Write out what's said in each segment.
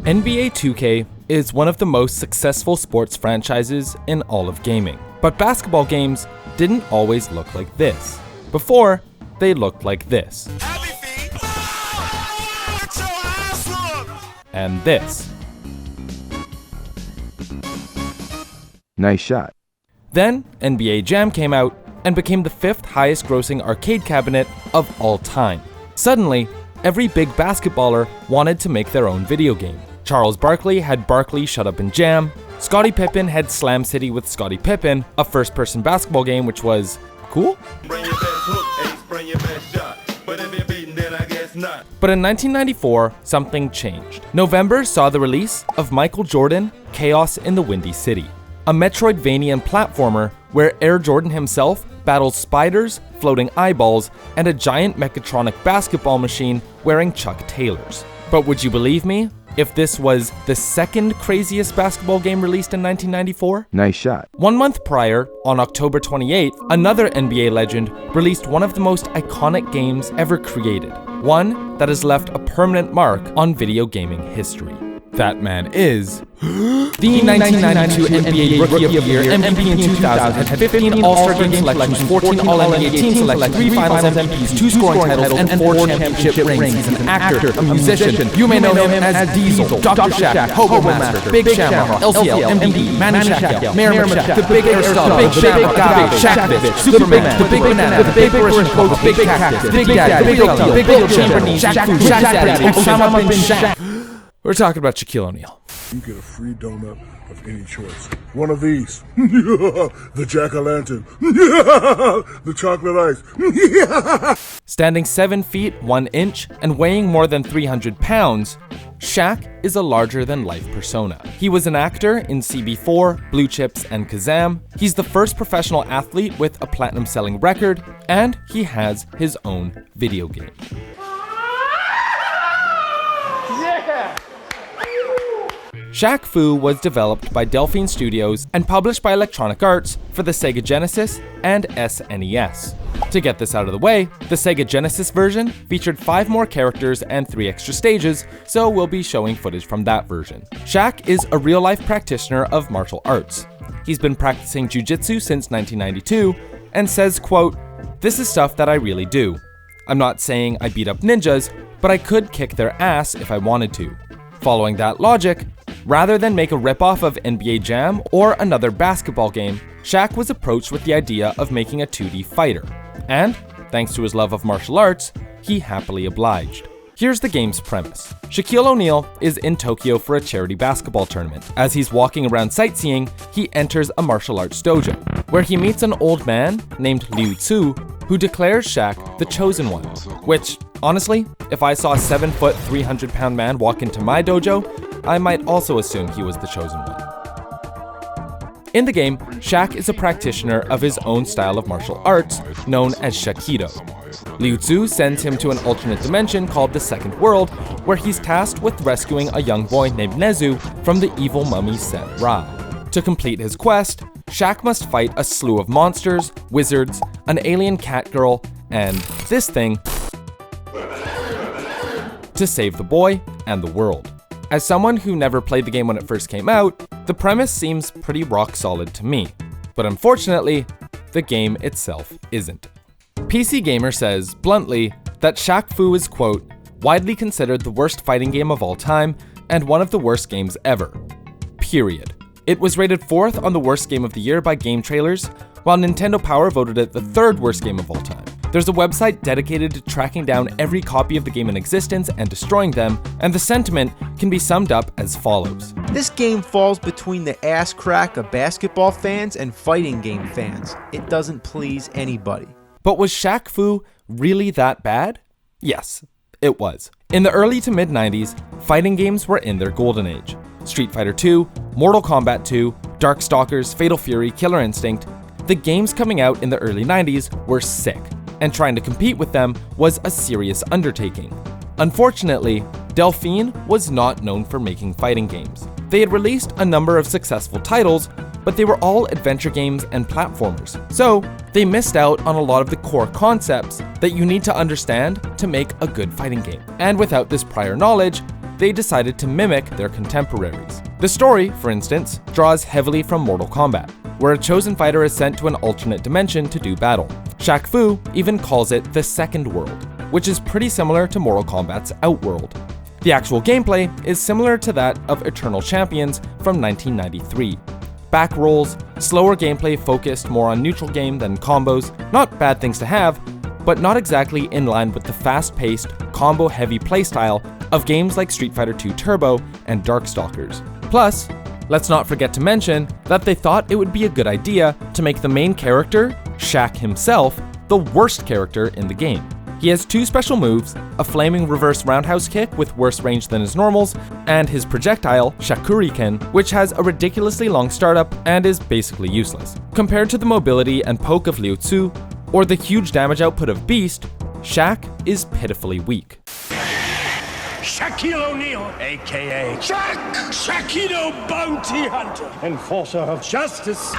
NBA 2K is one of the most successful sports franchises in all of gaming. But basketball games didn't always look like this. Before, they looked like this. And this. Nice shot. Then, NBA Jam came out and became the 5th highest grossing arcade cabinet of all time. Suddenly, every big basketballer wanted to make their own video game. Charles Barkley had Barkley Shut Up and Jam. Scottie Pippen had Slam City with Scottie Pippen, a first-person basketball game which was cool. But in 1994, something changed. November saw the release of Michael Jordan, Chaos in the Windy City, a Metroidvanian platformer where Air Jordan himself battles spiders, floating eyeballs, and a giant mechatronic basketball machine wearing Chuck Taylors. But would you believe me if this was the second craziest basketball game released in 1994? Nice shot. 1 month prior, on October 28th, another NBA legend released one of the most iconic games ever created, one that has left a permanent mark on video gaming history. That man is the 1992 NBA Rookie of the Year, MVP in 2000, had 15 All-Star Game selections, 14 All-NBA team selections, 3 Finals MVPs, 2 scoring titles, and 4 championship rings. He's an actor, a musician. You may know him as Diesel, Dr. Shaq, Hobo Master, Big Shamrock, LCL, MDD, Manny Pacquiao, Mayor Machak, The Big Aristotle, Big Shamrock, Shaqvich, Superman, The Big Banana, The Big Barishko, The Big Cactus, The Big Daddy, Big Deal, Big Little Chamberlain, Shaq Fu, Shaq Daddy, Osama Bin Shaq. We're talking about Shaquille O'Neal. You get a free donut of any choice. One of these. The jack-o'-lantern. The chocolate ice. Standing 7 feet 1 inch and weighing more than 300 pounds, Shaq is a larger-than-life persona. He was an actor in CB4, Blue Chips, and Kazam. He's the first professional athlete with a platinum-selling record, and he has his own video game. Shaq Fu was developed by Delphine Studios and published by Electronic Arts for the Sega Genesis and SNES. To get this out of the way, the Sega Genesis version featured 5 more characters and 3 extra stages, so we'll be showing footage from that version. Shaq is a real-life practitioner of martial arts. He's been practicing jiu-jitsu since 1992 and says, quote, "This is stuff that I really do. I'm not saying I beat up ninjas, but I could kick their ass if I wanted to." Following that logic, rather than make a ripoff of NBA Jam or another basketball game, Shaq was approached with the idea of making a 2D fighter. And, thanks to his love of martial arts, he happily obliged. Here's the game's premise. Shaquille O'Neal is in Tokyo for a charity basketball tournament. As he's walking around sightseeing, he enters a martial arts dojo, where he meets an old man named Liu Tzu, who declares Shaq the chosen one. Which, honestly, if I saw a 7-foot, 300-pound man walk into my dojo, I might also assume he was the chosen one. In the game, Shaq is a practitioner of his own style of martial arts, known as Shakido. Liu Tzu sends him to an alternate dimension called the Second World, where he's tasked with rescuing a young boy named Nezu from the evil mummy Set Ra. To complete his quest, Shaq must fight a slew of monsters, wizards, an alien cat girl, and this thing to save the boy and the world. As someone who never played the game when it first came out, the premise seems pretty rock solid to me. But unfortunately, the game itself isn't. PC Gamer says, bluntly, that Shaq Fu is, quote, "widely considered the worst fighting game of all time and one of the worst games ever. Period." It was rated 4th on the worst game of the year by Game Trailers, while Nintendo Power voted it the 3rd worst game of all time. There's a website dedicated to tracking down every copy of the game in existence and destroying them, and the sentiment can be summed up as follows. This game falls between the ass crack of basketball fans and fighting game fans. It doesn't please anybody. But was Shaq Fu really that bad? Yes, it was. In the early to mid-90s, fighting games were in their golden age. Street Fighter II, Mortal Kombat 2, Darkstalkers, Fatal Fury, Killer Instinct, the games coming out in the early 90s were sick, and trying to compete with them was a serious undertaking. Unfortunately, Delphine was not known for making fighting games. They had released a number of successful titles, but they were all adventure games and platformers, so they missed out on a lot of the core concepts that you need to understand to make a good fighting game. And without this prior knowledge, they decided to mimic their contemporaries. The story, for instance, draws heavily from Mortal Kombat, where a chosen fighter is sent to an alternate dimension to do battle. Shaq Fu even calls it the Second World, which is pretty similar to Mortal Kombat's Outworld. The actual gameplay is similar to that of Eternal Champions from 1993. Back rolls, slower gameplay focused more on neutral game than combos, not bad things to have, but not exactly in line with the fast-paced, combo-heavy playstyle of games like Street Fighter II Turbo and Darkstalkers. Plus, let's not forget to mention that they thought it would be a good idea to make the main character, Shaq himself, the worst character in the game. He has two special moves, a flaming reverse roundhouse kick with worse range than his normals, and his projectile, Shakuriken, which has a ridiculously long startup and is basically useless. Compared to the mobility and poke of Liu Tzu, or the huge damage output of Beast, Shaq is pitifully weak. Shaquille O'Neal, a.k.a. Shaquito Bounty Hunter, Enforcer of Justice.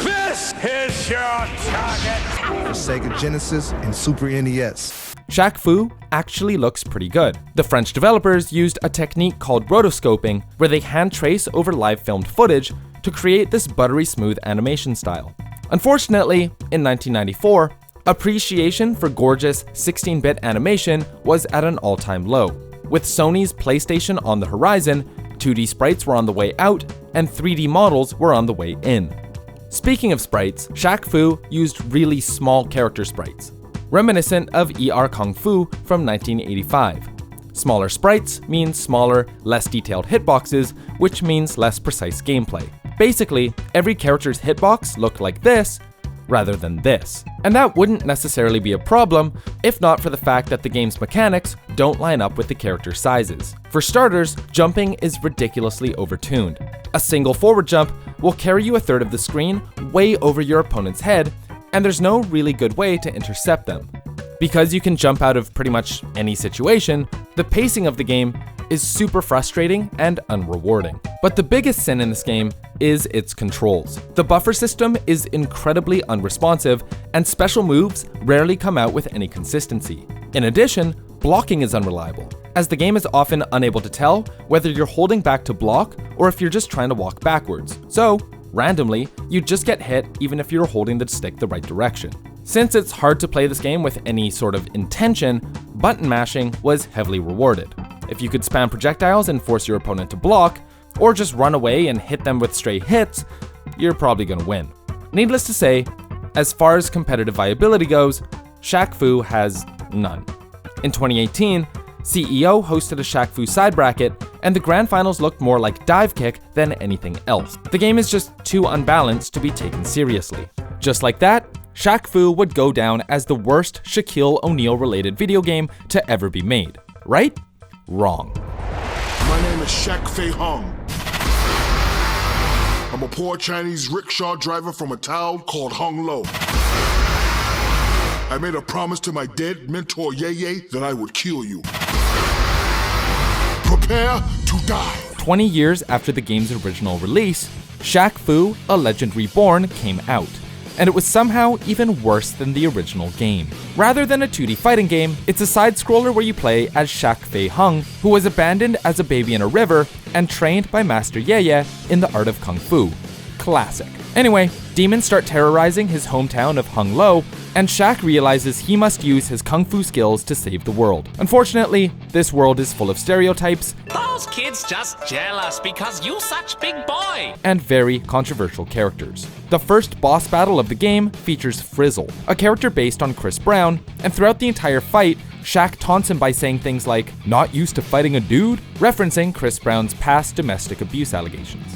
This is your target. For Sega Genesis and Super NES. Shaq Fu actually looks pretty good. The French developers used a technique called rotoscoping, where they hand trace over live filmed footage to create this buttery smooth animation style. Unfortunately, in 1994, appreciation for gorgeous 16-bit animation was at an all-time low. With Sony's PlayStation on the horizon, 2D sprites were on the way out, and 3D models were on the way in. Speaking of sprites, Shaq Fu used really small character sprites, reminiscent of ER Kung Fu from 1985. Smaller sprites means smaller, less detailed hitboxes, which means less precise gameplay. Basically, every character's hitbox looked like this, rather than this. And that wouldn't necessarily be a problem if not for the fact that the game's mechanics don't line up with the character sizes. For starters, jumping is ridiculously overtuned. A single forward jump will carry you a third of the screen way over your opponent's head, and there's no really good way to intercept them. Because you can jump out of pretty much any situation, the pacing of the game is super frustrating and unrewarding. But the biggest sin in this game is its controls. The buffer system is incredibly unresponsive, and special moves rarely come out with any consistency. In addition, blocking is unreliable, as the game is often unable to tell whether you're holding back to block or if you're just trying to walk backwards. So, randomly, you just get hit even if you're holding the stick the right direction. Since it's hard to play this game with any sort of intention, button mashing was heavily rewarded. If you could spam projectiles and force your opponent to block, or just run away and hit them with stray hits, you're probably gonna win. Needless to say, as far as competitive viability goes, Shaq Fu has none. In 2018, CEO hosted a Shaq Fu side bracket, and the grand finals looked more like Dive Kick than anything else. The game is just too unbalanced to be taken seriously. Just like that, Shaq Fu would go down as the worst Shaquille O'Neal related video game to ever be made. Right? Wrong. My name is Shaq Fei Hung. I'm a poor Chinese rickshaw driver from a town called Hung Lo. I made a promise to my dead mentor Ye Ye that I would kill you. Prepare to die. 20 years after the game's original release, Shaq Fu: A Legend Reborn came out, and it was somehow even worse than the original game. Rather than a 2D fighting game, it's a side-scroller where you play as Shaq Fei Hung, who was abandoned as a baby in a river and trained by Master Ye Ye in the art of Kung Fu. Classic. Anyway, demons start terrorizing his hometown of Hung Lo, and Shaq realizes he must use his Kung Fu skills to save the world. Unfortunately, this world is full of stereotypes. Those kids just jealous because you such big boy. And very controversial characters. The first boss battle of the game features Frizzle, a character based on Chris Brown, and throughout the entire fight, Shaq taunts him by saying things like, "Not used to fighting a dude?" referencing Chris Brown's past domestic abuse allegations.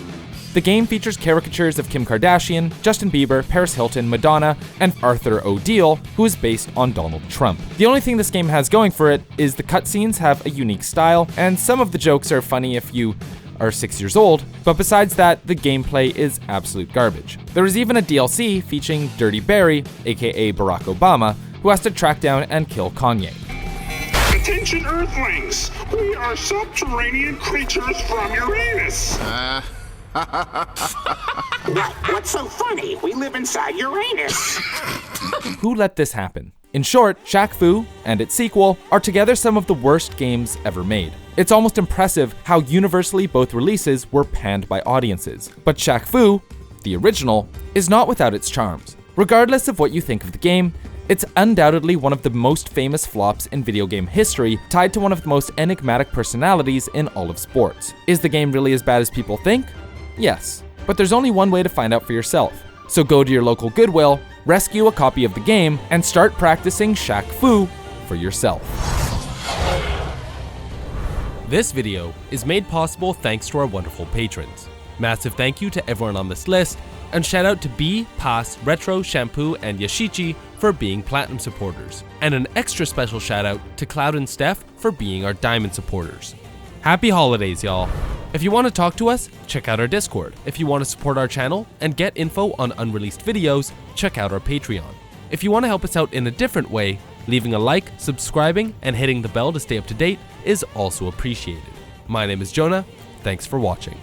The game features caricatures of Kim Kardashian, Justin Bieber, Paris Hilton, Madonna, and Arthur O'Deal, who is based on Donald Trump. The only thing this game has going for it is the cutscenes have a unique style, and some of the jokes are funny if you are 6 years old, but besides that, the gameplay is absolute garbage. There is even a DLC featuring Dirty Barry, aka Barack Obama, who has to track down and kill Kanye. Attention Earthlings! We are subterranean creatures from Uranus! What's so funny? We live inside Uranus. Who let this happen? In short, Shaq Fu and its sequel are together some of the worst games ever made. It's almost impressive how universally both releases were panned by audiences. But Shaq Fu, the original, is not without its charms. Regardless of what you think of the game, it's undoubtedly one of the most famous flops in video game history, tied to one of the most enigmatic personalities in all of sports. Is the game really as bad as people think? Yes, but there's only one way to find out for yourself. So go to your local Goodwill, rescue a copy of the game, and start practicing Shaq Fu for yourself. This video is made possible thanks to our wonderful patrons. Massive thank you to everyone on this list, and shout out to B, Pass, Retro, Shampoo, and Yashichi for being Platinum supporters. And an extra special shout out to Cloud and Steph for being our Diamond supporters. Happy holidays, y'all. If you want to talk to us, check out our Discord. If you want to support our channel and get info on unreleased videos, check out our Patreon. If you want to help us out in a different way, leaving a like, subscribing, and hitting the bell to stay up to date is also appreciated. My name is Jonah. Thanks for watching.